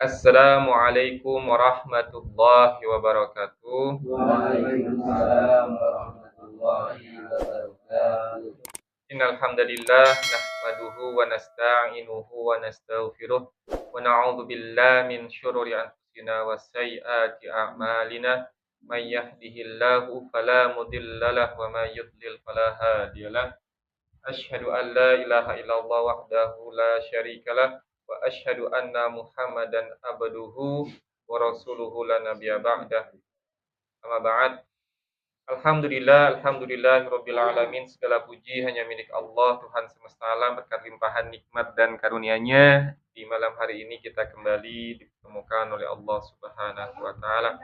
Assalamualaikum warahmatullahi wabarakatuh. Waalaikumsalam warahmatullahi wabarakatuh. Innal hamdalillah nahmaduhu wa nasta'inuhu wa nastaghfiruh wa na'udzu billahi min syururi anfusina wa sayyiati a'malina. May yahdihillahu fala mudilla lahu wa may yudlil fala hadiyalah. Asyhadu an la ilaha illallah wahdahu la syarikalah wa asyhadu anna Muhammadan abduhu wa rasuluhu la nabiyya ba'dah. Amma ba'd. Alhamdulillahirabbil alamin. Segala puji hanya milik Allah, Tuhan semesta alam. Berkat limpahan nikmat dan karunia-Nya, di malam hari ini kita kembali dipertemukan oleh Allah Subhanahu wa taala.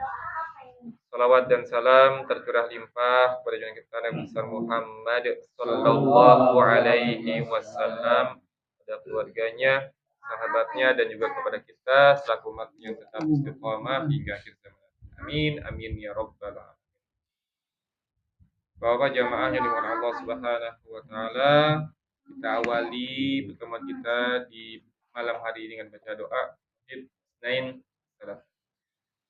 Salawat dan salam tercurah limpah kepada junjungan kita Nabi besar Muhammad sallallahu alaihi wasallam, kepada keluarganya, sahabatnya, dan juga kepada kita selaku umat yang tetap istiqomah hingga akhir zaman. Amin amin ya rabbal alamin. Bapak jamaah yang dimana Allah Subhanahu wa taala, kita awali pertemuan kita di malam hari ini dengan baca doa. Bismillahirrahmanirrahim.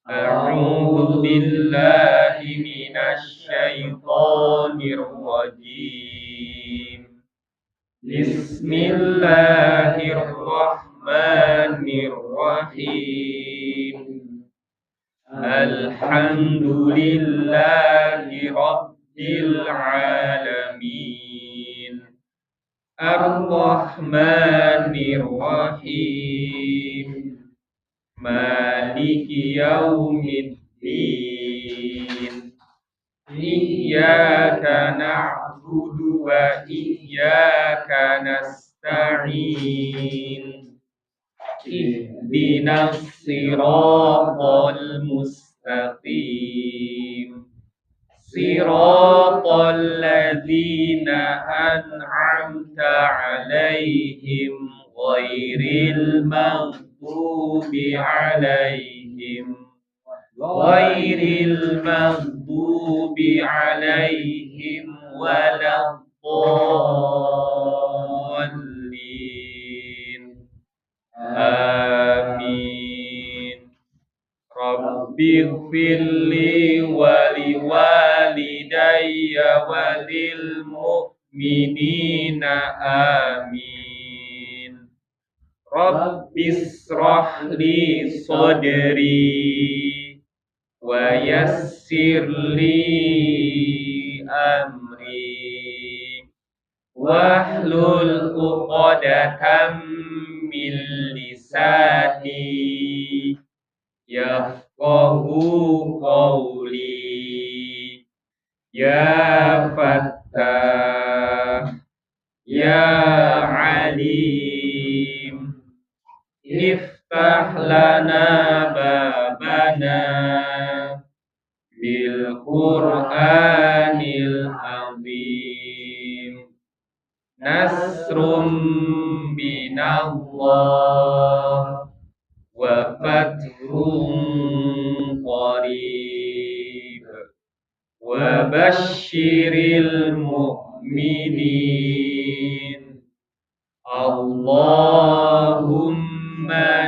A'udzu billahi minasy syaithanir rajim. Bismillahirrahmanirrahim. Alhamdulillahi rabbil alamin. Ar-Rahmanir Rahim. Maliki yaumiddin. Iyyaka na'budu wa iyyaka nasta'in. Ihdinas siratal mustaqim. Siratal ladzina an'amta 'alaihim ghairil maghdubi 'alaihim waladdallin. Amin. Rabbighfirli wa liwalidayya wa lil mu'minina amin. Rabbishrah li sadri wa yassir li amri wahlul 'uqdatam min lisani yafqahu qawli. Ya Fattah, Ya Alim, iftah lana babana bil Qur'anil azim. Nasrum minallah wa fathun qarib wa basyiril mu'minin. Allahumma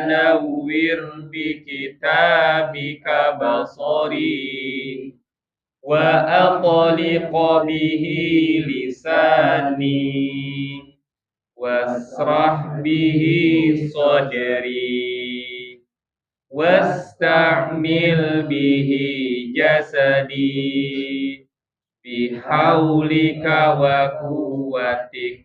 nawwir bi kitabika basari wa aqliq bihi lisani wasrah bihi sadri wasta'mil bihi jasadi bihaulika wa quwwatik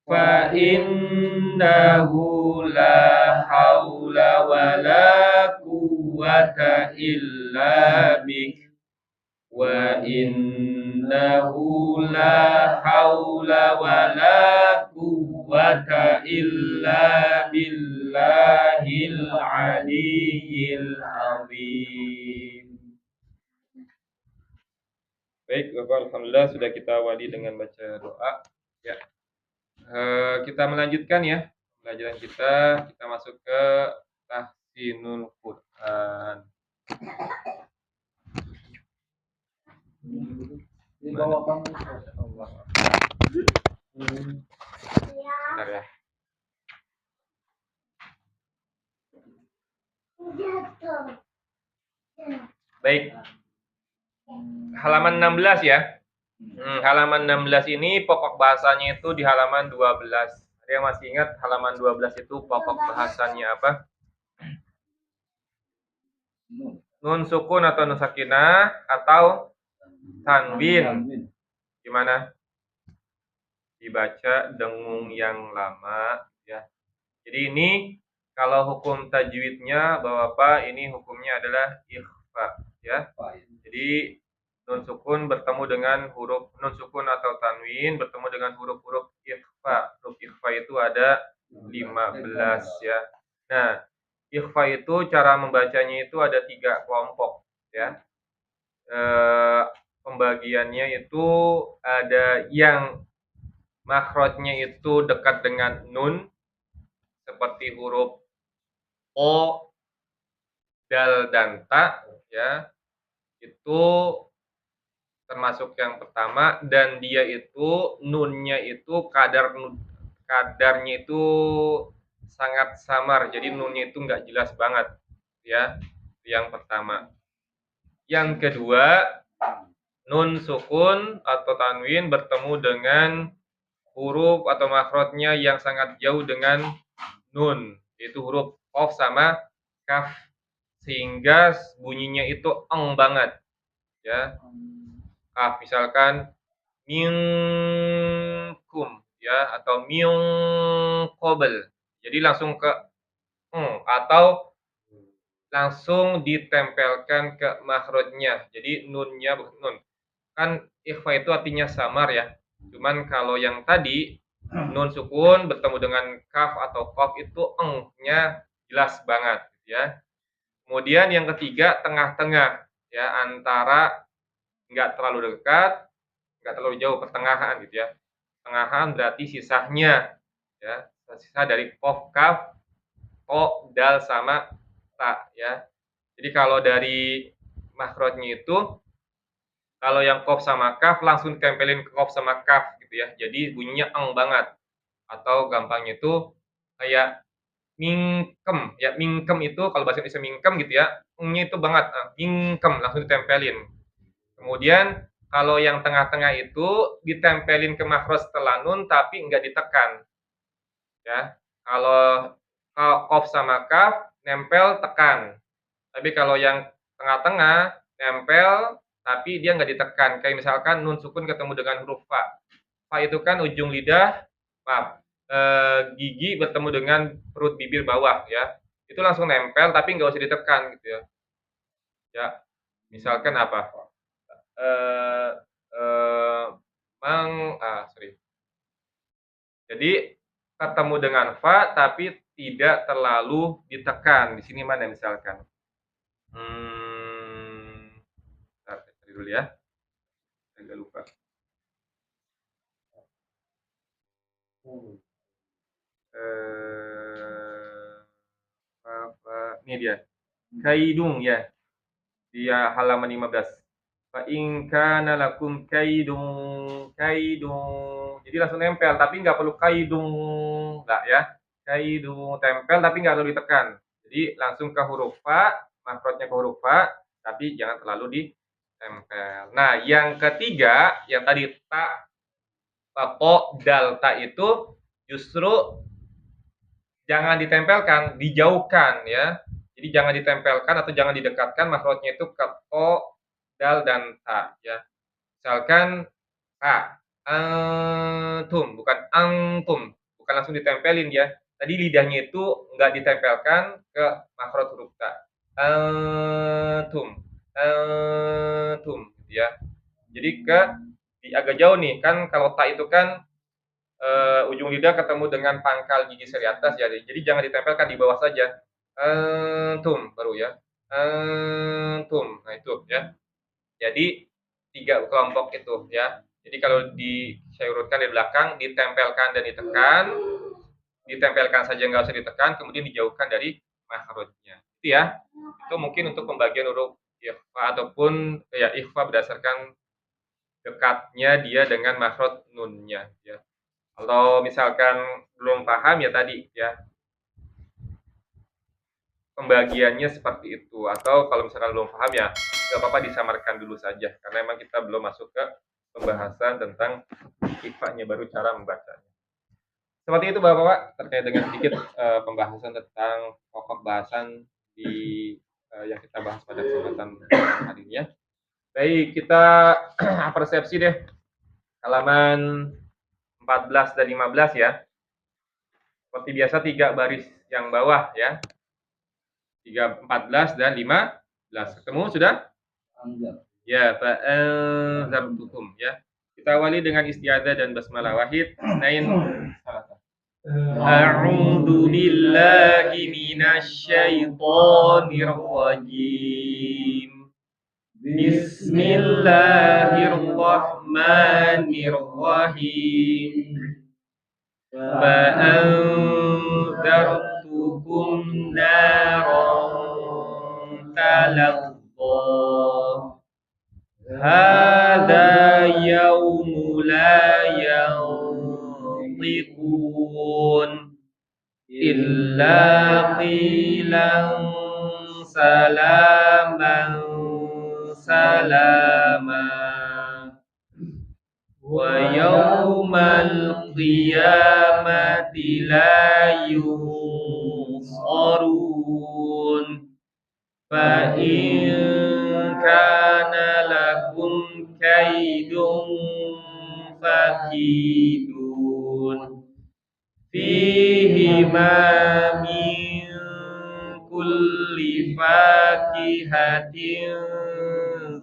fa innahu la haula wa la quwwata illa bik wa innahu la haula wa la quwwata illa billahil aliyyil azim. Baik, Bapak, alhamdulillah sudah kita awali dengan baca doa. Ya. Kita melanjutkan ya. Pelajaran kita masuk ke Tahsinul Quran. Di bawah kamu. Allah. Bentar ya. Baik. Halaman 16 ya. Halaman 16 ini pokok bahasanya itu di halaman 12. Ada yang masih ingat halaman 12 itu pokok bahasanya apa? Nun sukun atau nun sakinah atau tanwin. Gimana? Dibaca dengung yang lama ya. Jadi ini kalau hukum tajwidnya Bapak ini hukumnya adalah ikhfa ya. Jadi nun sukun bertemu dengan huruf nun sukun atau tanwin bertemu dengan huruf-huruf ikhfa. Huruf ikhfa itu ada 15 ya. Nah, ikhfa itu cara membacanya itu ada 3 kelompok ya. Pembagiannya itu ada yang makhrajnya itu dekat dengan nun seperti huruf o, dal dan ta ya. Itu termasuk yang pertama dan dia itu nunnya itu kadarnya itu sangat samar. Jadi nunnya itu nggak jelas banget ya. Yang pertama. Yang kedua, nun sukun atau tanwin bertemu dengan huruf atau makhrajnya yang sangat jauh dengan nun, yaitu huruf qaf sama kaf, sehingga bunyinya itu eng banget ya. Kaf misalkan minkum ya atau min qabl. Jadi langsung ke atau langsung ditempelkan ke makhrajnya. Jadi nunnya nun. Kan ikhfa itu artinya samar ya. Cuman kalau yang tadi nun sukun bertemu dengan kaf atau qaf itu eng-nya jelas banget ya. Kemudian yang ketiga tengah-tengah ya, antara nggak terlalu dekat, nggak terlalu jauh, pertengahan gitu ya. Pertengahan berarti sisanya ya, sisa dari qaf, kaf, ko, dal sama ta ya. Jadi kalau dari makhrajnya itu kalau yang qaf sama kaf langsung ditempelin ke qaf sama kaf gitu ya. Jadi bunyinya eng banget. Atau gampangnya itu kayak mingkem ya, mingkem itu kalau bahasa Indonesia mingkem gitu ya, eng-nya itu banget, mingkem langsung ditempelin. Kemudian kalau yang tengah-tengah itu ditempelin ke makhraj setelah nun tapi enggak ditekan. Ya. Kalau qaf sama kaf nempel tekan. Tapi kalau yang tengah-tengah nempel tapi dia nggak ditekan. Kayak misalkan nun sukun ketemu dengan huruf fa. Fa itu kan ujung lidah, maaf, gigi bertemu dengan perut bibir bawah ya. Itu langsung nempel tapi nggak usah ditekan gitu ya. Ya, misalkan apa? Sorry. Jadi ketemu dengan fa tapi tidak terlalu ditekan. Di sini mana misalkan? Cari dulu ya. Agak lupa. Ini dia. Kaidung ya. Dia halaman 15. Fa in kana lakum kaidung. Jadi langsung nempel tapi nggak perlu kaidung, nggak ya. Kaidung tempel tapi nggak perlu ditekan. Jadi langsung ke huruf fa, makhrajnya ke huruf fa, tapi jangan terlalu ditempel. Nah, yang ketiga, yang tadi ta, ko, dal, ta itu justru jangan ditempelkan, dijauhkan ya. Jadi jangan ditempelkan atau jangan didekatkan makhrajnya itu ke ko, dal dan ta ya. Misalkan antum bukan angkum, bukan langsung ditempelin ya. Tadi lidahnya itu enggak ditempelkan ke makhraj huruf ta. Antum ya. Jadi di agak jauh nih kan, kalau ta itu kan ujung lidah ketemu dengan pangkal gigi seri atas ya. Jadi jangan ditempelkan, di bawah saja. Baru ya. Nah itu ya. Jadi 3 kelompok itu ya. Jadi kalau saya urutkan dari belakang, ditempelkan dan ditekan, ditempelkan saja nggak usah ditekan, kemudian dijauhkan dari makhrajnya. Itu ya. Itu mungkin untuk pembagian huruf ikhfa ataupun ya ikhfa berdasarkan dekatnya dia dengan makhraj nunnya ya. Kalau misalkan belum paham ya tadi ya, pembagiannya seperti itu. Atau kalau misalkan belum paham ya nggak apa-apa disamarkan dulu saja karena memang kita belum masuk ke pembahasan tentang IKFA-nya, baru cara membacanya. Seperti itu Bapak-Bapak terkait dengan sedikit pembahasan tentang pokok bahasan di yang kita bahas pada kesempatan hari ini ya. Baik, kita persepsi deh halaman 14 dan 15 ya. Seperti biasa 3 baris yang bawah ya. 14 dan 15. Ketemu sudah? Ya, fa'anzartukum ya. Kita awali dengan isti'adzah dan basmalah. Wahid, isnain, salasa. A'udzu billahi minasyaitonir rajim. Bismillahirrahmanirrahim. Fa'anzartukum naran talazza. Hada yaumu la yantiqun illa qilan salaman salama wa yaumal qiyamati la yunsarun fa in kana lakum kaidun fakidun fihi ma min kulli fakihatin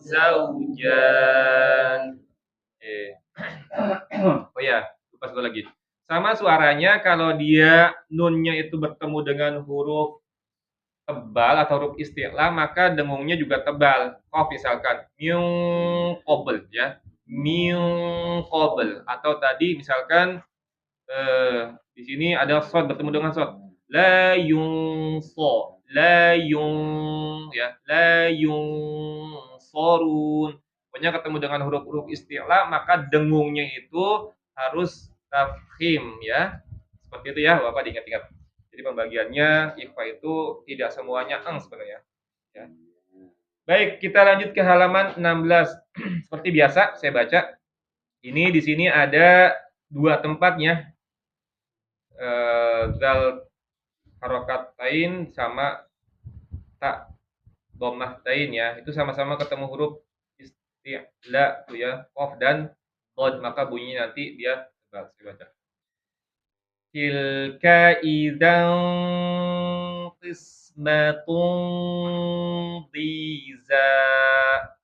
zawjan. Oh ya, lupa satu lagi. Sama suaranya kalau dia nunnya itu bertemu dengan huruf tebal atau huruf isti'la maka dengungnya juga tebal. Misalkan min qabl ya. Min qabl atau tadi misalkan di sini ada shad bertemu dengan shad. La yunso, la yun ya, la yunsorun. Pokoknya ketemu dengan huruf-huruf isti'la maka dengungnya itu harus tafkhim ya. Seperti itu ya, Bapak diingat-ingat. Jadi pembagiannya ikhfa itu tidak semuanya sebenarnya. Ya. Baik, kita lanjut ke halaman 16. Seperti biasa saya baca. Ini di sini ada 2 tempatnya. Zal harokatain sama tak dhammahtain ya. Itu sama-sama ketemu huruf isti'la tuh ya. Qaf dan qad, maka bunyinya nanti dia tebal. Saya baca. Tilka idzan qismatun dhiza.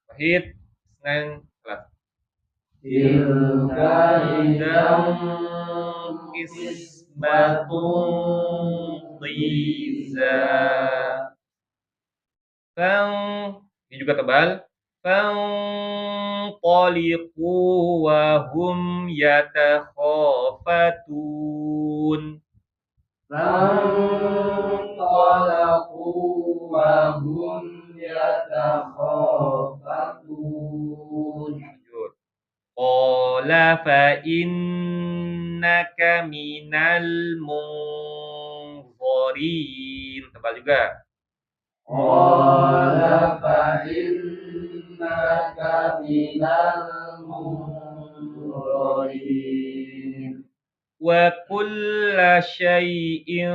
Wahid, isnain, salas. Tilka idzan qismatun dhiza. Ini juga tebal. Fanqaliqu wa hum yatakhafatun. fanqalaqu wa hum yatakhafatun. Qala fa innaka minal munzirin. Tebal juga. Qala fa innaka minal munzirin. Wa kulla syai'in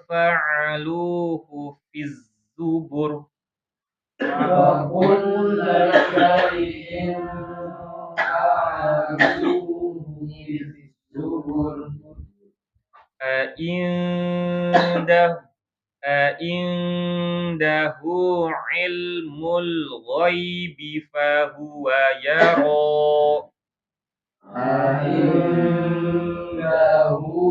fa'aluhu fiz zubur. Wa kulla syai'in fa'aluhu fiz zubur. Indahu ilmul ghaibi fahuwa yara. Indahu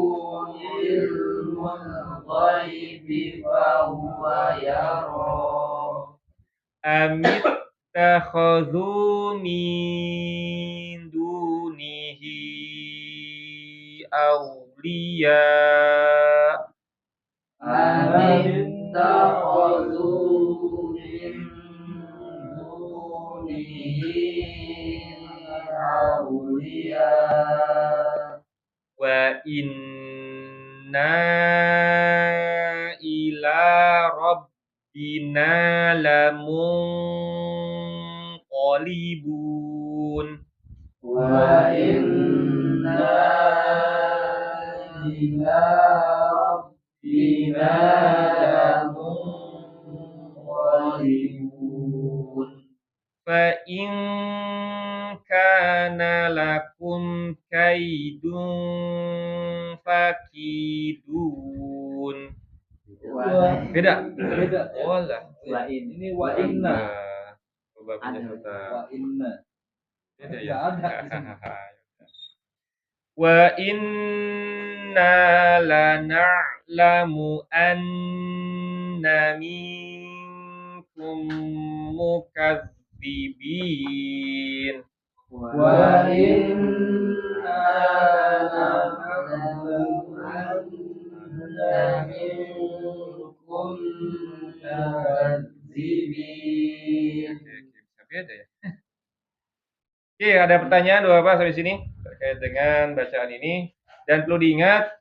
ilmul ghaibi fahuwa yara. Amit takhadhu min dunihi awliya. Amittakhadhu min dunihi awliya. Wa inna ila rabbina lamunqalibun. Wa inna ila rabbina lamunqalibun. Fa in kana lakum kaidun fakidun. Beda. Olah. Wa ini wa inna. Coba punya serta. Wa inna. Beda ya. Wa inna lana'lamu anna minkum mukadzibin. Wa inna lana'lamu anna minkum mukadzibin. Bisa beda ya. Oke, ada pertanyaan dua apa sampai sini terkait dengan bacaan ini, dan perlu diingat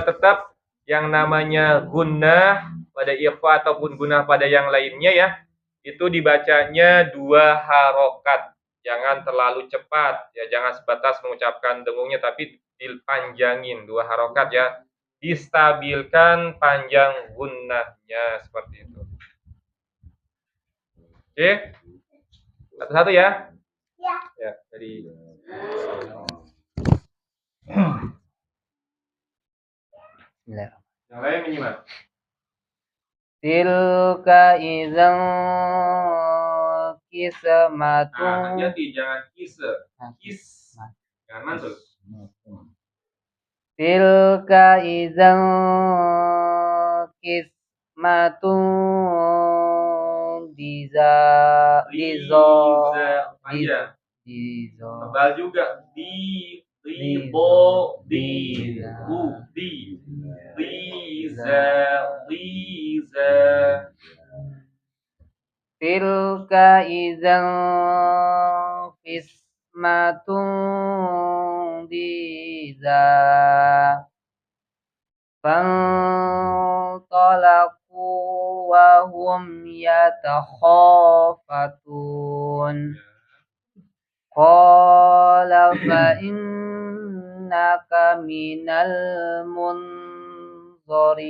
tetap yang namanya gunnah pada ikhfa ataupun gunnah pada yang lainnya ya, itu dibacanya 2 harokat, jangan terlalu cepat ya, jangan sebatas mengucapkan dengungnya tapi dipanjangin 2 harokat ya, distabilkan panjang gunnahnya seperti itu. Oke, satu-satu ya. Ya, jadi yang lain menyimak. Tilka idzan qismatun. Hati-hati jangan kis. Jangan mantul. Tilka idzan qismatun Aja. dizo. Tebal juga Liza. Tilka idzan qismatun diza. Fantalaqu wa hum yatakhafatun. Qala fa innaka minal munzirin.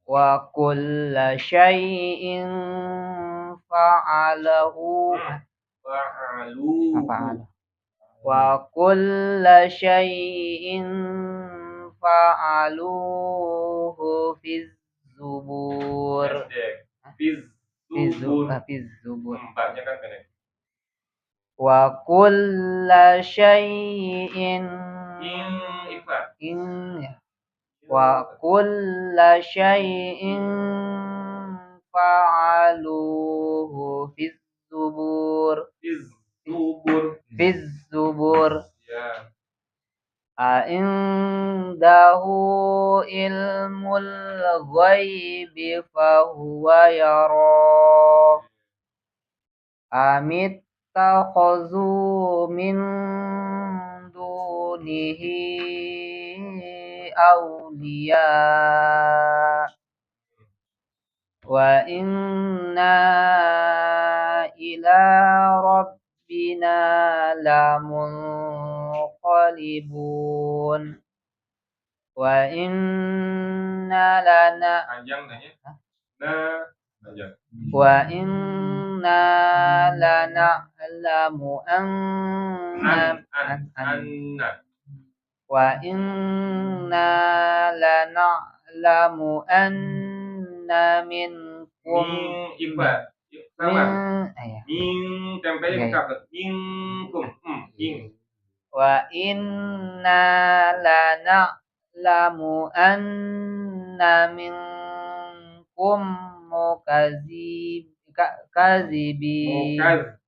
Wa kulla syai'in fa'aluhu. Wa kulla syai'in fa'aluhu fiz zubur. Fiz zubur. Empatnya kan kena. Wa kulla syai'in wa kulla syai'in fa'aluhu fiz zubur. Fiz zubur. Ya. A'indahu ilmul ghaibi fahuwa yara. Amit takhuzu min dunihi awliya. Wa inna ila rabbina lamunqalibun. Wa inna lana Panjang nanya. Panjang. Wa inna lana'lamu anna Wa inna lana'lamu anna minkum Tempelnya ke kafir. Minkum. Wa inna lana'lamu anna minkum kazibin.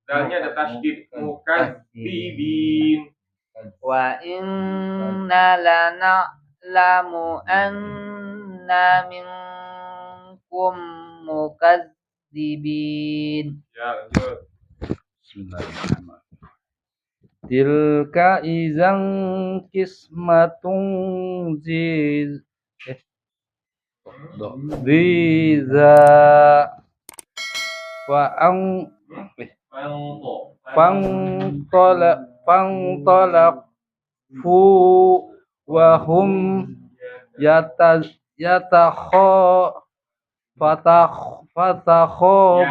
Dalnya ada tasydid. Mukadzibin. Wa inna lana'lamu anna minkum mukadzibin. Ya, lanjut. Tilka idzan qismatun Riza fang tolak fu wahum yatakho fatakho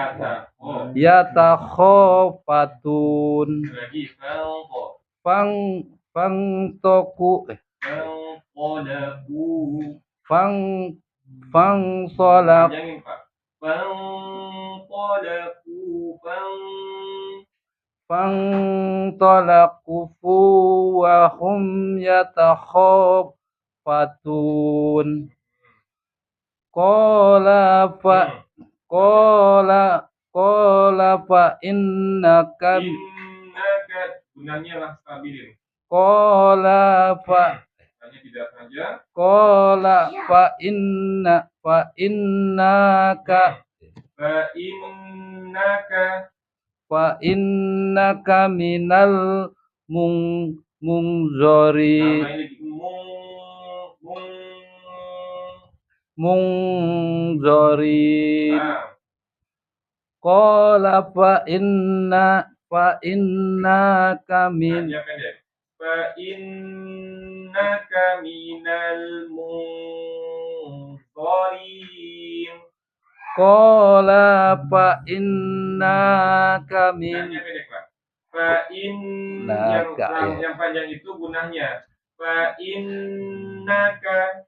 yatakhofatun lagi fang toku fang fang solak panjangin Pak. fang tolakufu wahum yatakhofatun Kola fa innaka gunanya lah stabilin. Kola fa Hanya tidak saja. Kola fa innaka minal munzori munzorin. Qala fa innaka min Fa innaka minal munzorin. Qala fa innaka min Fa yang panjang itu gunanya. Fa innaka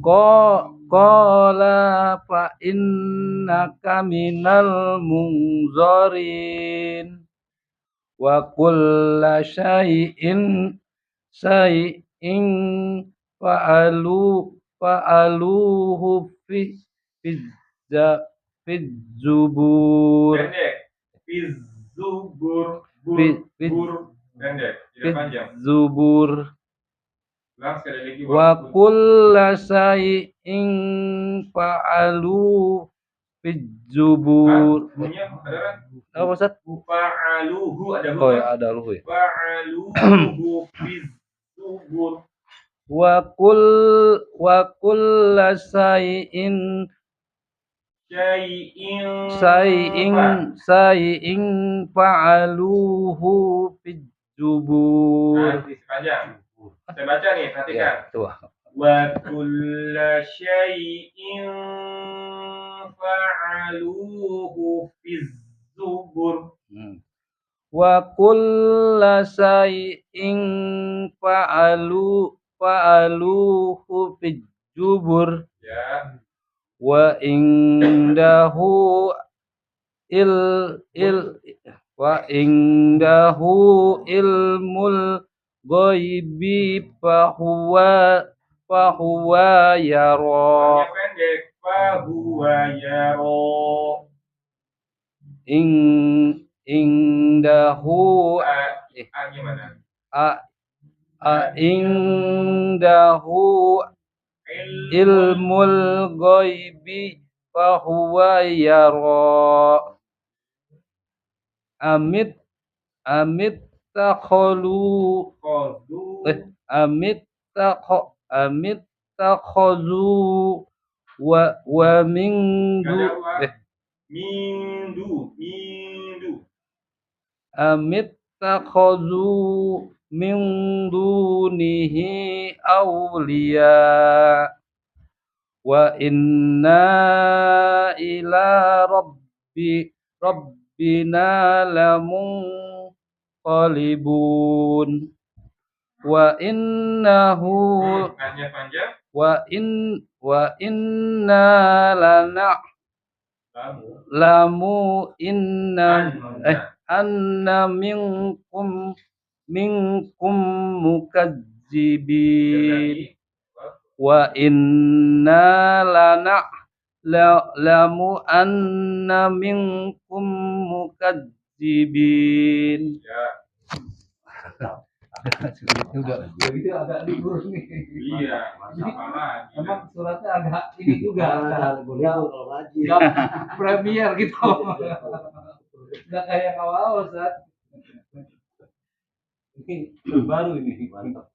Qala fa innaka minal munzorin wa kulla syai'in fa'aluhu fi zubur. Pendek. Fi zubur. Pendek. Tidak panjang. Zubur. Ulang sekali lagi. Wa kulla syai'in fa'alu fi zubur. Apa Ustaz? Fa'aluhu ada hu. Oh ya, ada hu ya. Fa'aluhu fi zubur. Wa kulla syai'in fa'aluhu fi zubur. Nanti sepanjang. Saya baca nih, perhatikan. Ya, wa kulla syai'in fa'aluhu fi zubur. Wa kulla syai'in fa'aluhu fi zubur. Ya. Wa indahu ilmul ghaibi fahuwa yara. Pendek. Fahuwa yara. Indahu gimana? Indahu ilmul ghaibi fahuwa yara. Amit takhazu wa min Amit takhazu min dunihi awliya wa inna ila rabbina lamunqalibun wa innahu wa inna anna minkum mukazzibin wa inna lamu anna minkum mukazzibin. Udah gitu agak libur nih. Iya, sama. Emang suratnya agak ini juga kalau ngaji. Premier gitu. Enggak kayak awal Ustaz. Ini baru ini. Mantap.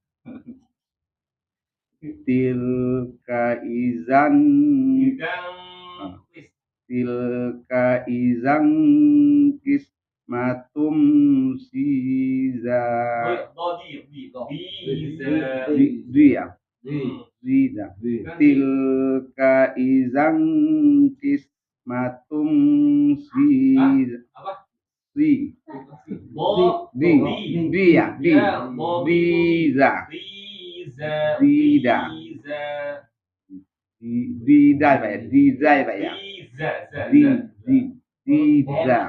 tilka izan Idang wis. tilka izan kismatum siza dia zida tilka izan kismatum siza Apa? di dia diza Dida. Dida Pak ya, Diza ya Pak ya. Diza.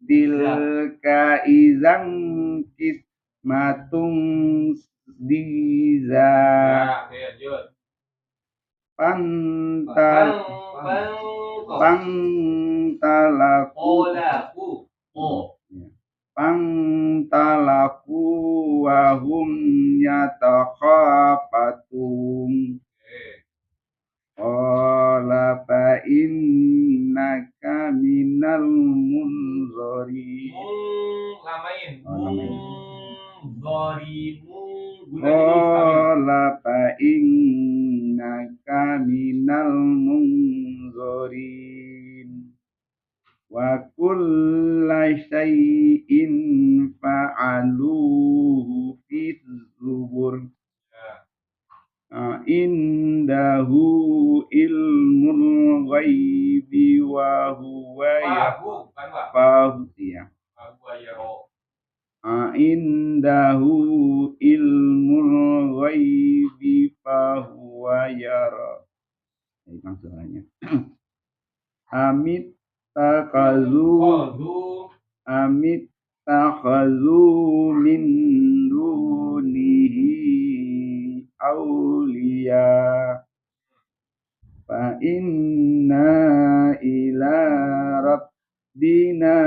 Tilka izang kismatung diza. Pantalaku wahum yatakhafatun. Qala fa innaka minal munzari. Qala fa innaka minal munzarin. Wa kulla syai'in fa'aluhu fi zubur. Indahu ilmul ghaibi wa huwa indahu ilmul ghaibi fa huwa yara. Ini maksudnya. Amit takhazu min dunihi awliya fa inna ila rabbina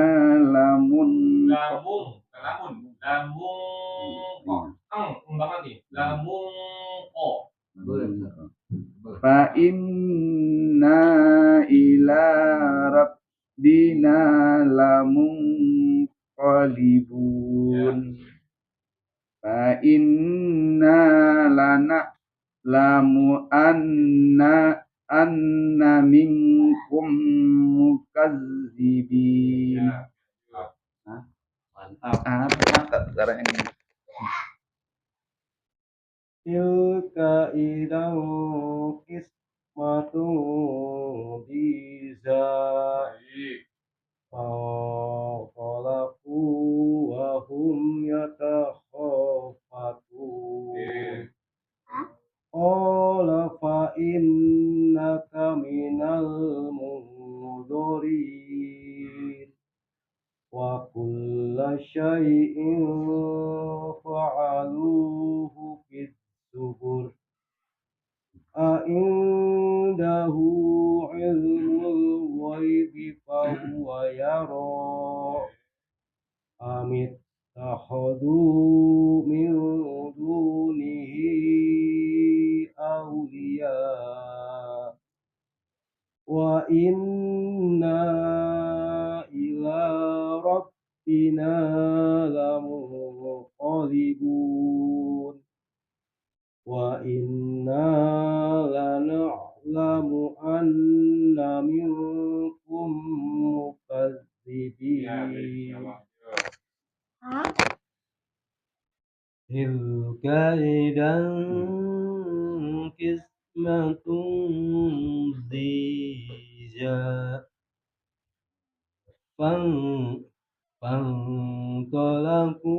fa inna ila rabbina lamunqalibun. Fa inna lana lamu anna minkum mukazzibin. Mantap cara ini. Tilka idau kismatu biza. Faqalaku wa hum yatakhafatun. Qala fa innaka minal munzirin. Wa kulla syai'in fa'aluhu fid zubur. Indahu ilmul ghaibi fa huwa yara. Amit takhadu min dunihi awliya. Wa inna ila rabbina lamunqalibun. Wa inna lana'lamu anna minkum mukazzibin. Tilka idan kismatun diza. Fantalaku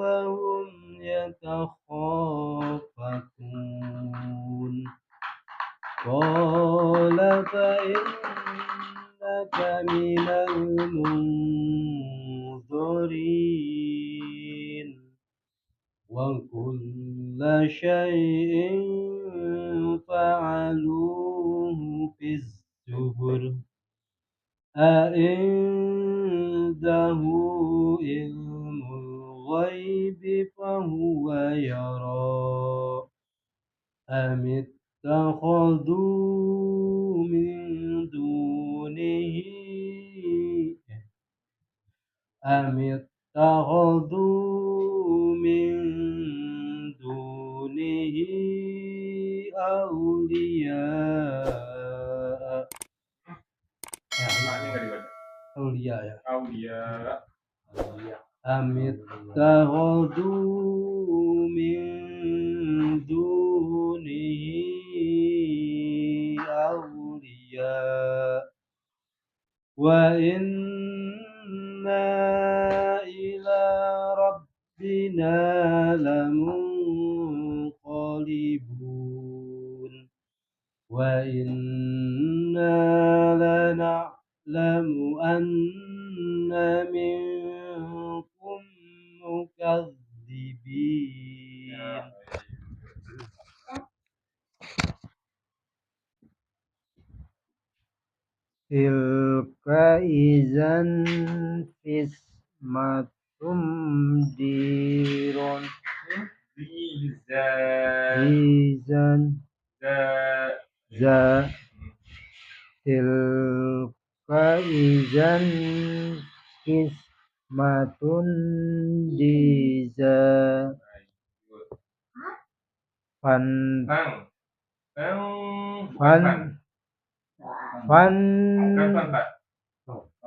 wa hum yatakhafatun. Qala fa innaka minal munzirin. Wa kulla syai'in fa'aluhu fiz zubur. Indahu ilmul ghaibi fa huwa yara. Amit takhadu min dunihi أولياء Maknya nggak dibaca. أولياء ya. Aulia. أم اتخذوا من دونه أولياء وإنا إلى ربنا لمنقلبون وإنا لنعلم أن منكم مكذبين Tilka izan fismatum dirun izan za tilka izan fismatun diza fan fan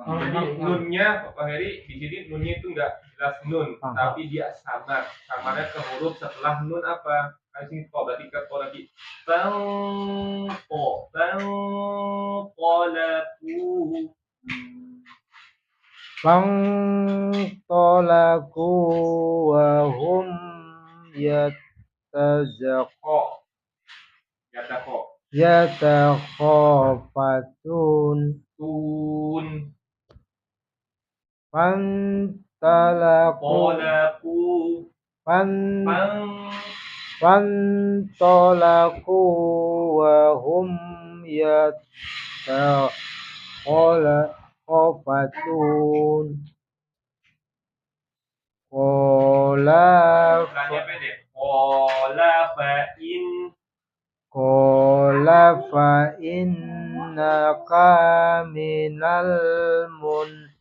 Jadi nunnya Pak Heri di sini nunnya itu nggak jelas nun, tapi dia samar. Samarnya ke huruf setelah nun apa? Kan sini po berarti ke po lagi. Tolaku wa hum yatakhafatun fantolaku wa hum yatakhafatun Qala fa innaka minal munzirin.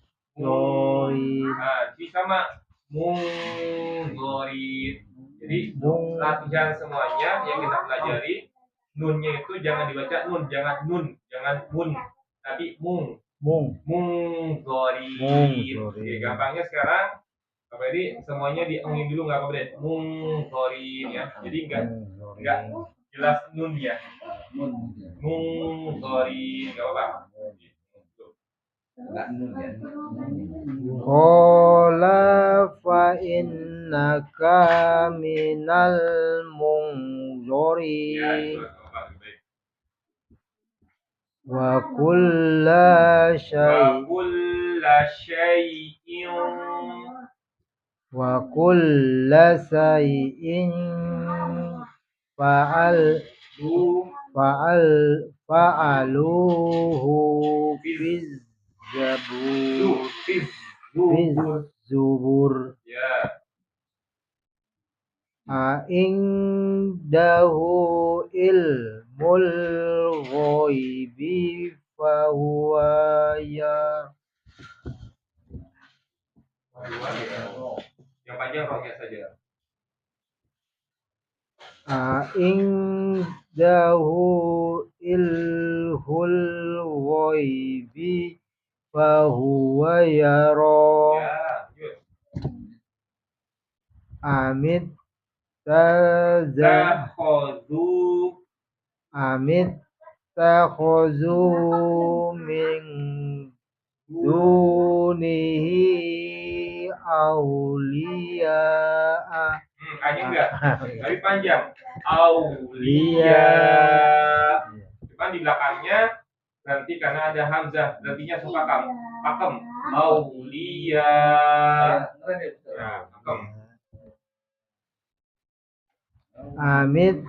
Jadi sama munzirin. Jadi latihan semuanya yang kita pelajari, nunnya itu jangan dibaca nun, jangan mun, tapi munzirin. Oke, gampangnya sekarang Bapak ini semuanya diengin dulu nggak apa-apa deh. Munzirin ya. Jadi enggak jelas nun ya. Munzirin nggak apa-apa. Qala fa innaka minal munzirin. Wa kulla shay'in fa'aluhu fiz zubur A'indahu ilmul ghaibi fahuwa ya Yang panjang rohnya saja. A'indahu ilhul ghaibi fahuwa yara Amit takhuzu min dunihi awliya Hanya enggak, tapi panjang. Aulia. Cuman di belakangnya nanti karena ada hamzah, nantinya pakem. Aulia. Nah, pakem. Amit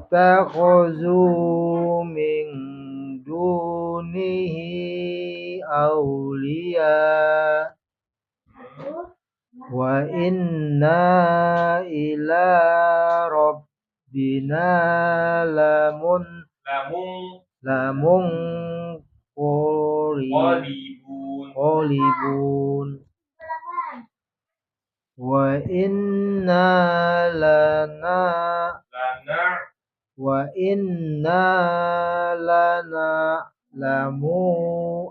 takhuzu min dunihi awliya wa inna ila rabbina qalibun wa inna wa inna lana'lamu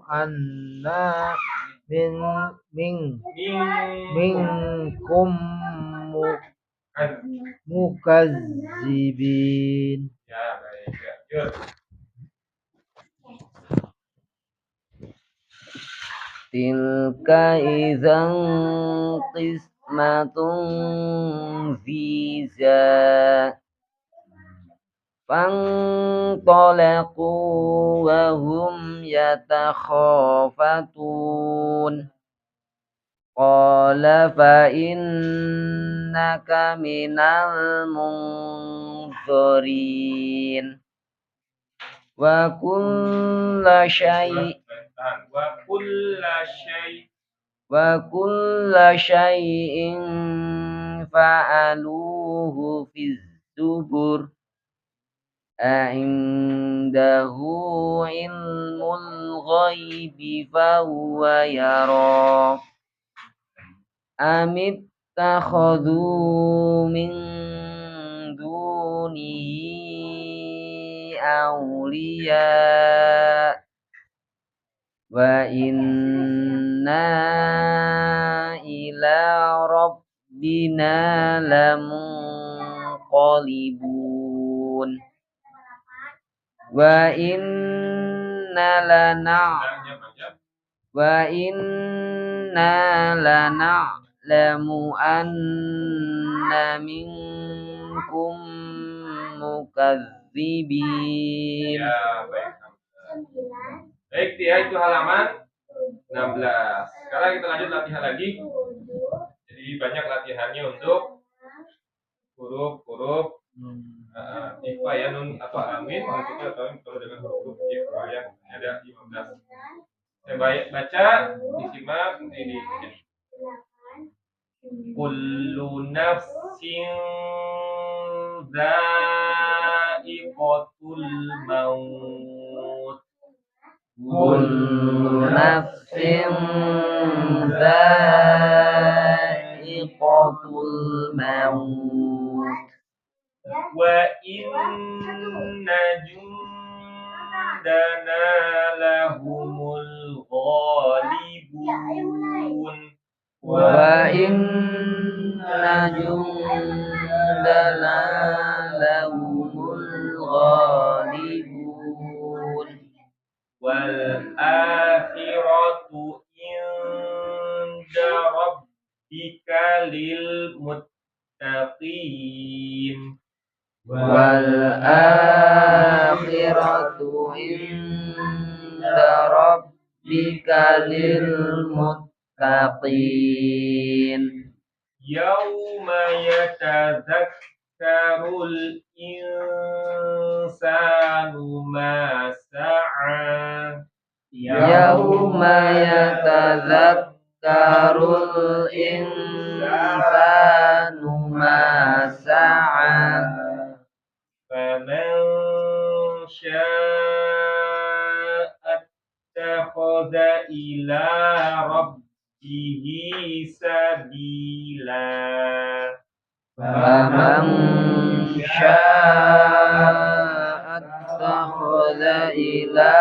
anna min minkum mukazzibin. Ya, baik. Ya, yuk. Tilka idzan qismatun ziza. Fantalaqu wa hum yatakhafatun. Qala fa innaka minal munzirin. Wa kulla syai'in fa'aluhu fiz zubur. A'indahu ilmul ghaibi fahuwa yara. Amittakhadhu min dunihi awliya wa inna ila rabbina lamunqalibun wa inna lana'lamu anna minkum mukadzibin. Ya, baik. Baik, dia itu halaman 16. Sekarang kita lanjut latihan lagi. Jadi banyak latihannya untuk huruf-huruf ifa ya, nun atau amin maksudnya, atau kalau dengan huruf ifa ya. Ada 15. Saya baca, disimak, ini. Kullu nafsin dha'iqatul maut. Kullu nafsin dha'iqatul maut. Wa inna jundana lahumul ghalibun. Wa inna jundana lahumul ghalibun. Wal akhiratu inda rabbika lil muttaqin. Wal akhiratu inda rabbika lil muttaqin. Yauma yatadzakkarul insanu ma sa'a. Yauma yatadzakkarul insanu ma sa'a. Faman syaa'a attakhadha ila rabbihi sabila. Faman syaa'a attakhadha ila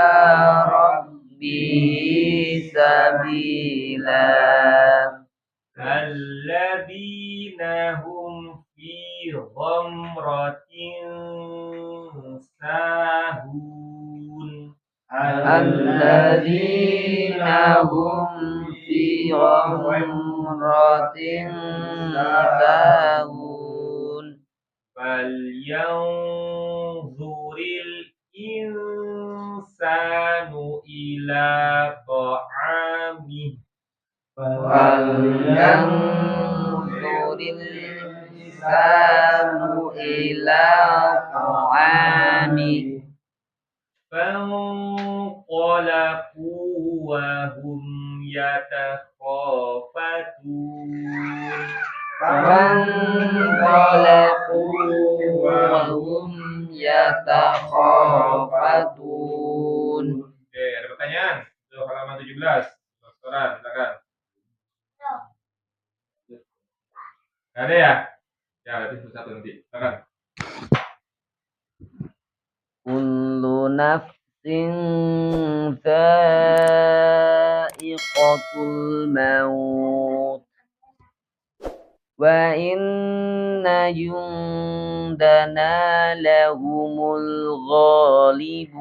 rabbihi sabila. Alladzina hum fi ghamratin sahun. Alladzina hum fi ghamratin sahun. Falyanzuril insanu ila ta'amih. Falyanzuril insanu ila ta'amih. Fanqalabu wa hum yatakhafatun. Fanqalabu wa hum yatakhafatun. Oke, ada pertanyaan? Itu halaman 17. Restoran, silakan. Ada ya? Ya, nanti satu nanti. Silakan. ذائقة الموت وإن جندنا لهم الغالبون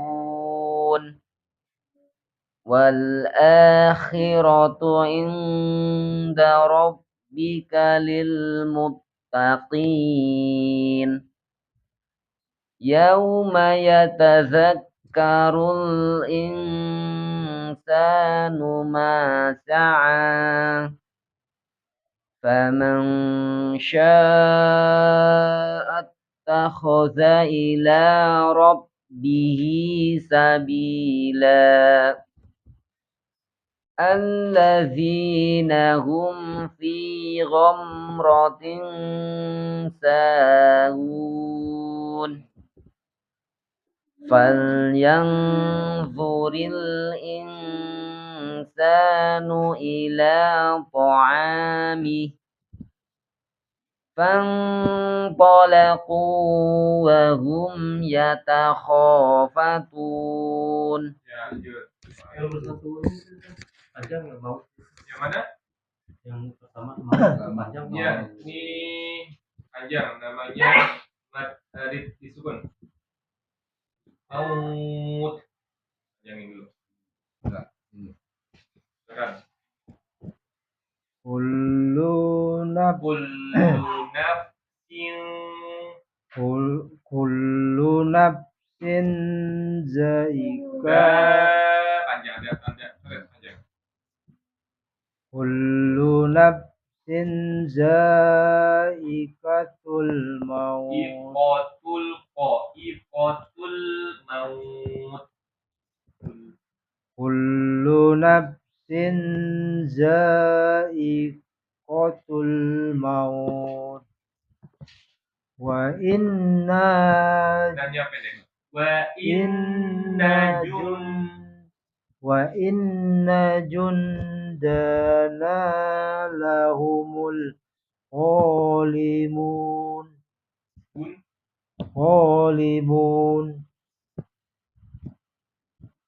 والآخرة عند ربك للمتقين يوم يتذكر الإنسان ما سعى فمن شاء اتخذ إلى ربه سبيلا الذين هم في غمرة ساهون فلينظر الإنسان إلى طعامه فانطلقوا وهم يتخافتون. Ya, lanjut. Yang satu ini panjang nggak mau? Yang mana? Yang pertama mau panjang mau? Ya, ini panjang namanya mad alif disukun. Maut. Yang ini dulu. Enggak, ini. Silakan. Kullu nafsin Panjang ada tanda panjang. Kullu nafsin za'iqatul maut. Iqatul maut. Kullu nafsin za'iqatul maut. Wa inna Tanya pendek. Wa inna jundana lahumul ghalibun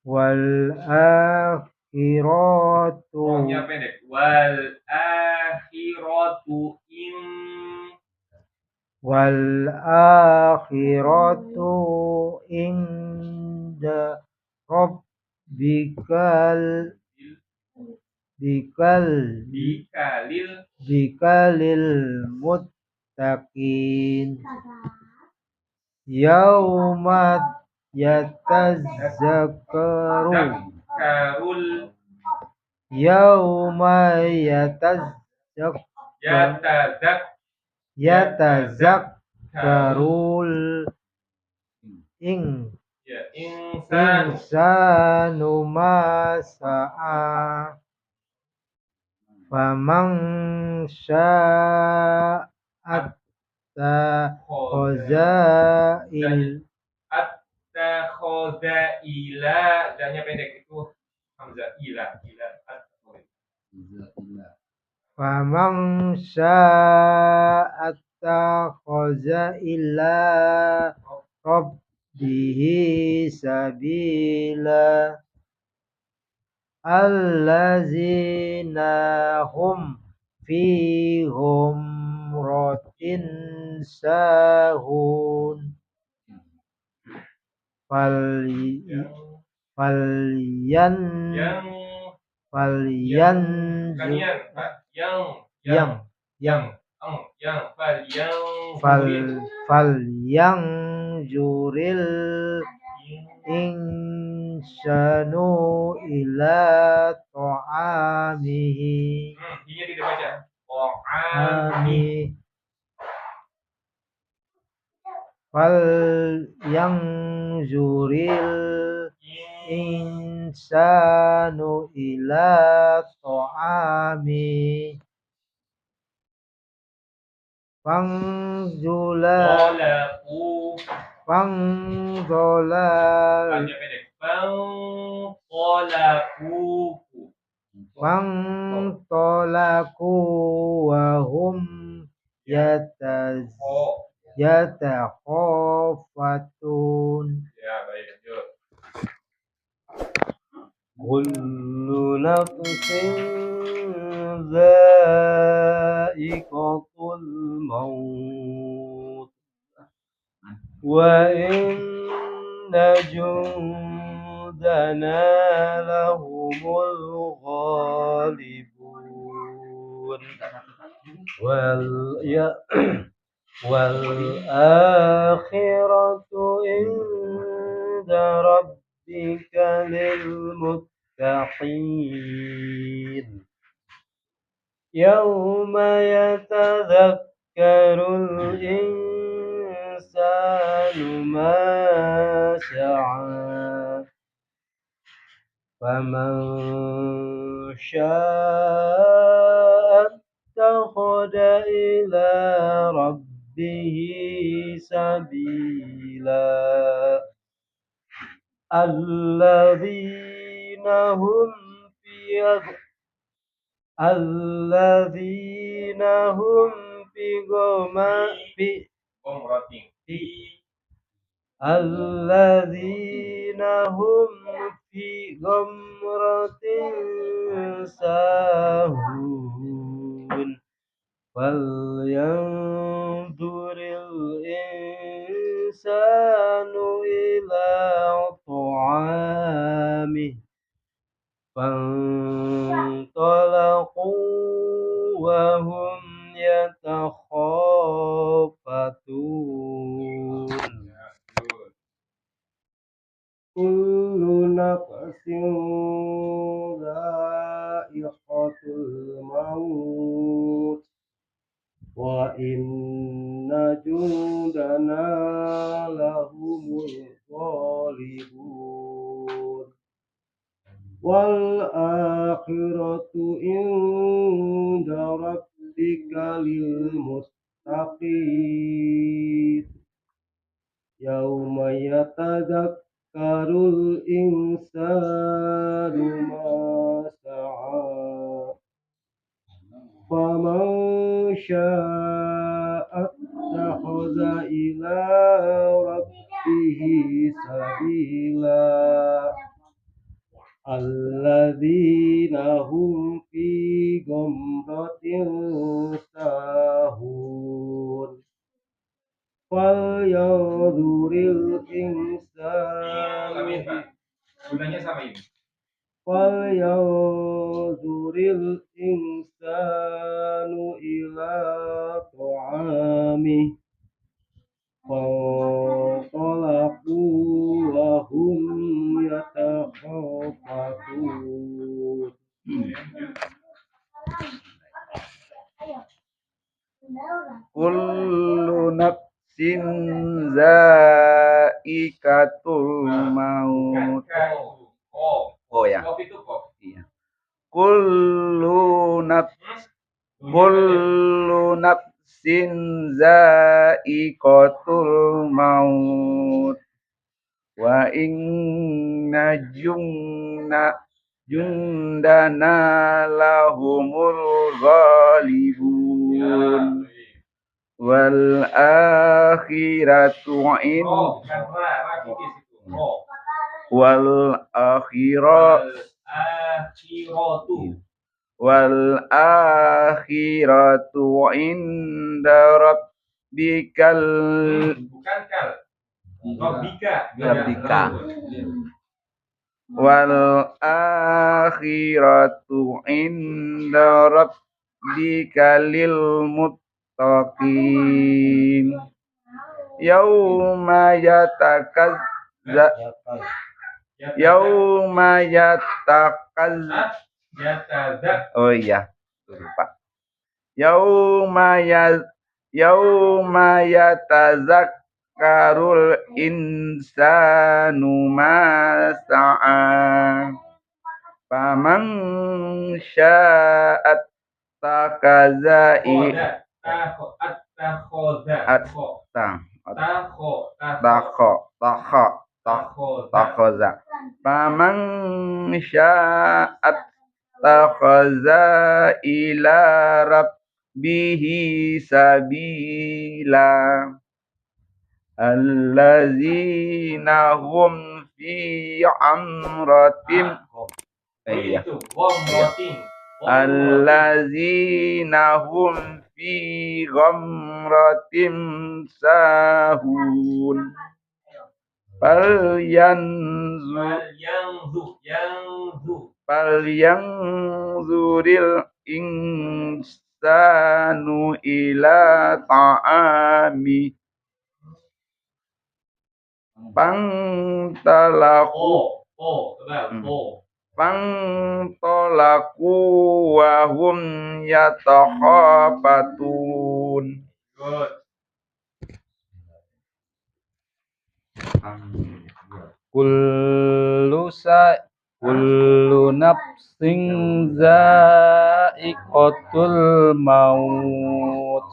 wal akhiratu Tanya pendek. Wal akhiratu inda rabbikal bikalil muttaqin yauma yatazakkaru yatazakkarul insanu ma sa'a faman attakhadha ila dannya pendek itu hamzah ila faman attakhadha ila rabbihi sabila allazina hum fi ghumratin sahun falyanzuril insanu ila ta'amihi ini dibaca falyanzuril insanu ila ta'amihi Fantolaku wahum yatakhafatun. Ya, baik, lanjut. كل نفس ذائقة الموت وإن جندنا لهم الغالبون والآخرة عند ربك للمتقين يوم يتذكر الإنسان ما سعى فمن شاء اتخذ إلى ربه سبيلا الذين هم في غمرة ساهون فلينظر الإنسان إلى طعامه فانطلقوا وهم يتخافتون كل نفس ذائقة الموت وإن جندنا لهم الغالبون والآخرة عند ربك للمتقين يوم يتذكر الإنسان ما سعى فمن شاء اتخذ إلى ربه سبيلا الذين هم في غمرة ساهون فلينظر الإنسان إلى طعامه فانطلقوا وهم يتخافتون Kullu nafsin za'iqatul maut. Oh ya. Iya. Kullu nafsin za'iqatul maut. Wa inna jundana lahumul ghalibun. Wal akhiratu inda rabbikal wal akhiratu inda rabbika lil muttaqin yauma oh iya lupa yauma yatazakkarul insanu ma sa'a faman sya'at takaza takhoza faman sya'at takhoza ila rabbihi sabila allazina hum fi amratin Iya. Itu ghamratin. Allazina hum fi ghamratin sahun. Falyanzuril insanu ila ta'ami. Pantolaku wa hum yatakhafatun. Good. Kullu nafsin za'iqatul maut.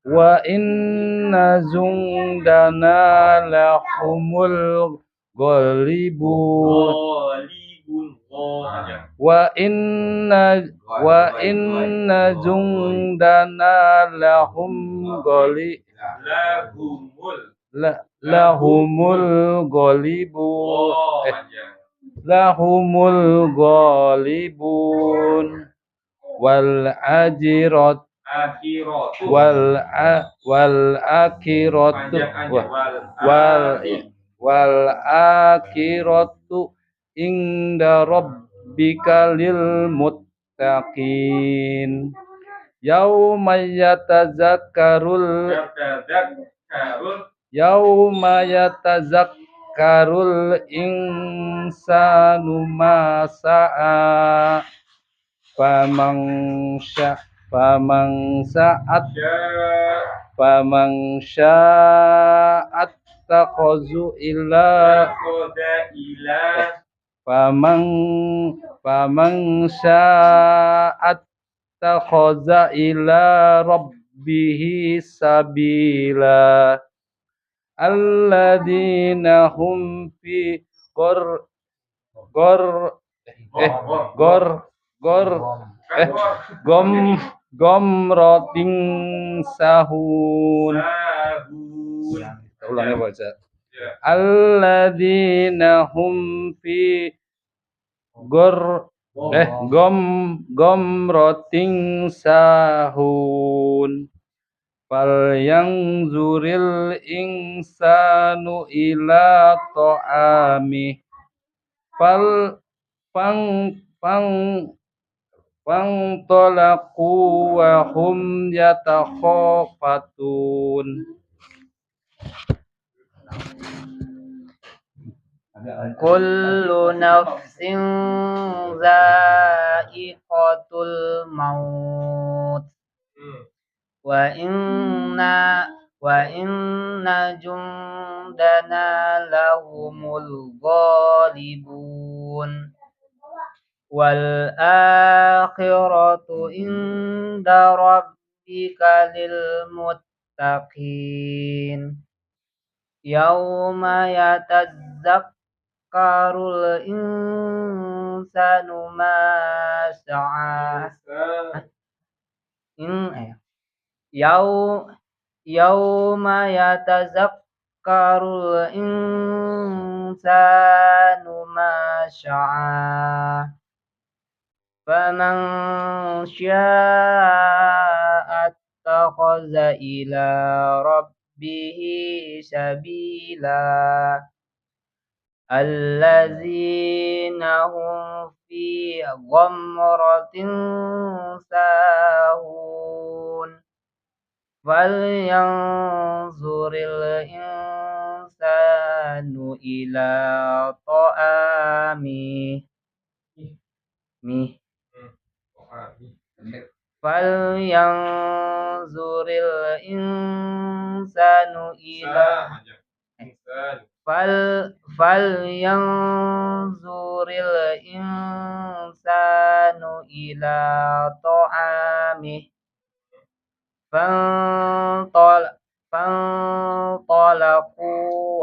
Wa inna zundana lahumul ghalibun. Wa inna zundana lahumul ghalibun wal akhiratu inda rabbika lil muttaqin. Yauma yatazakkarul insanu ma sa'a faman sya'at takhazu ila faman sya'at takhaza ila rabbihi sabila. Alladzina hum fi gomroting sahun. Ulangnya baca. Alladzina hum fi gomroting sahun. Falyanzuril insanu ila ta'ami. Fantolaku wa hum yatakhafatun. Kullu nafsin za'iqatul maut. Wa inna jundana lahumul ghalibun. Wal akhiratu inda rabbika lil muttaqin. Yauma yatazakkarul insanu ma sa'a. Yauma yatazakkarul insanu ma sa'a. Faman syaa'a takhaza ila rabbihi sabila. Allazina hum fi ghamratin sahun. Falyanzuril insanu ila ta'ami. Falyanzuril insanu ila ta'ami. Fantalaku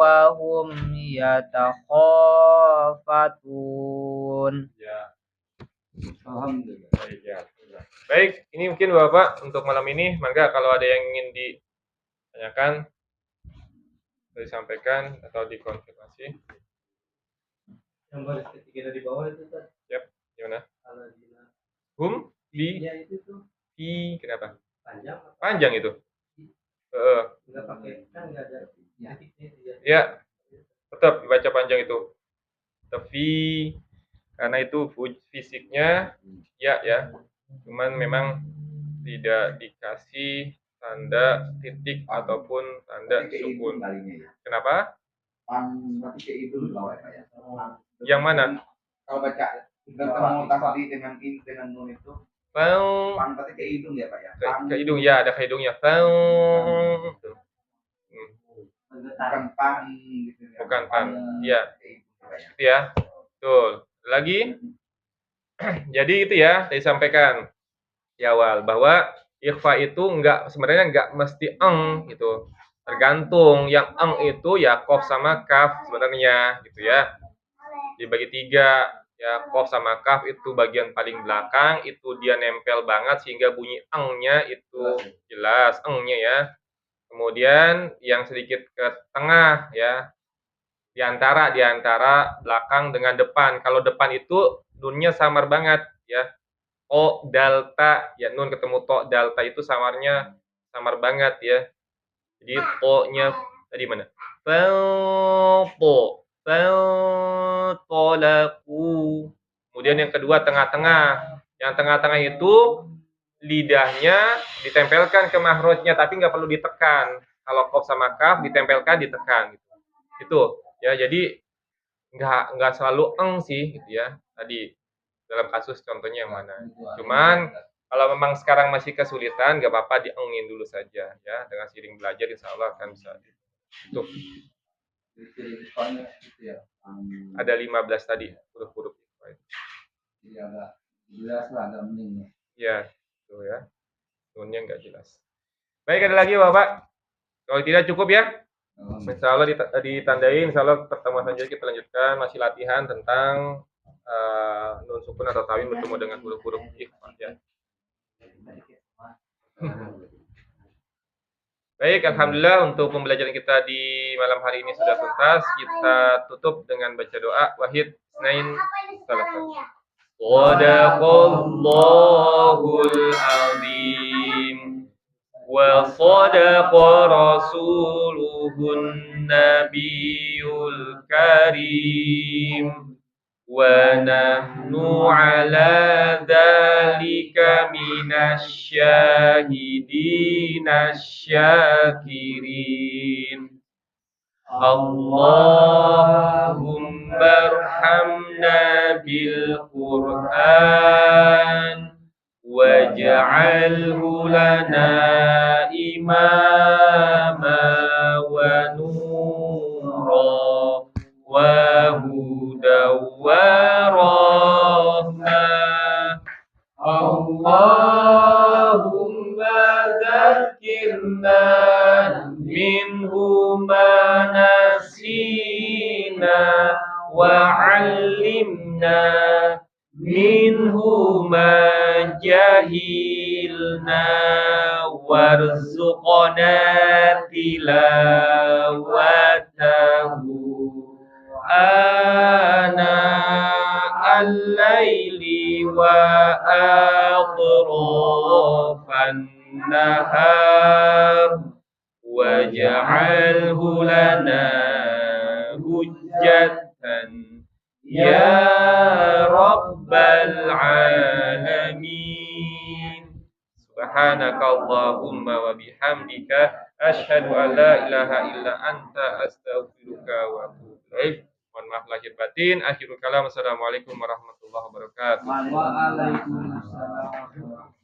wa hum yatakhafatun. Alhamdulillah. Baik, ini mungkin Bapak untuk malam ini. Mangga kalau ada yang ingin ditanyakan, disampaikan atau dikonfirmasi. Yang baris ketiga dari bawah itu kan. Yap, gimana? Aladina. Hum li Ya itu tuh fi kenapa? panjang. Panjang itu. Heeh. Enggak pakai kan enggak ada titiknya ya. Ya, tetap dibaca panjang itu. Tapi karena itu fisiknya ya. Cuman memang tidak dikasih tanda titik ataupun tanda sukun. Kenapa? Berarti kayak itu bawah ya, Pak ya. Yang mana? Kalau baca ketemu tasdid dengan nun itu, Fau pan berarti kayak hidung ya, Pak ya. ke hidung ya, ada ke hidungnya. Fau. Bukan pan gitu ya. Bukan pan. Iya. Kayak hidung, Pak ya. Itu ya. Betul. Lagi jadi itu ya saya sampaikan di awal bahwa ikhfa itu sebenarnya enggak mesti gitu. Tergantung yang itu ya qaf sama kaf sebenarnya gitu ya. Dibagi 3 ya, qaf sama kaf itu bagian paling belakang itu dia nempel banget sehingga bunyi nya itu jelas nya ya. Kemudian yang sedikit ke tengah ya. Di antara belakang dengan depan. Kalau depan itu nunnya samar banget ya. O delta ya, nun ketemu to delta itu samarnya samar banget ya. Jadi to-nya tadi mana? Falto faltolaku. Kemudian yang kedua tengah-tengah. Yang tengah-tengah itu lidahnya ditempelkan ke mahrojnya tapi nggak perlu ditekan. Kalau qaf sama kaf ditempelkan ditekan gitu. Itu ya, jadi nggak selalu sih gitu ya. Tadi dalam kasus contohnya yang mana. Cuman kalau memang sekarang masih kesulitan, nggak apa-apa diengin dulu saja ya. Dengan seiring belajar insya Allah akan bisa. Tuh. Ada 15 tadi huruf-huruf. Jadi agak jelas lah, agak mending. Ya, tuh ya. Nunnya nggak jelas. Baik, ada lagi Bapak? Kalau tidak cukup ya. Insya Allah ditandain. Insya Allah pertemuan selanjutnya kita lanjutkan masih latihan tentang nun sukun atau tawin bertemu dengan huruf-huruf ikhfa ya. Baik, alhamdulillah untuk pembelajaran kita di malam hari ini sudah tuntas. Kita tutup dengan baca doa wahid nain salafat. Sadaqallahul azim wa sadaqa rasuluhun nabiyul karim. ونحن على ذلك من الشاهدين الشاكرين اللهم ارحمنا بالقرآن واجعله لنا إماما ونورا وهدى ورحمة اللهم ذكرنا منه ما نسينا وعلمنا منه ما جهلنا وارزقنا تلاوته آناء الليل وأطراف النهار واجعله لنا حجة يا رب العالمين سبحانك اللهم وبحمدك أشهد أن لا إله إلا أنت أستغفرك وأتوب إليك. Mohon maaf lahir batin. Akhirul kalam. Assalamualaikum warahmatullahi wabarakatuh. Waalaikumsalam.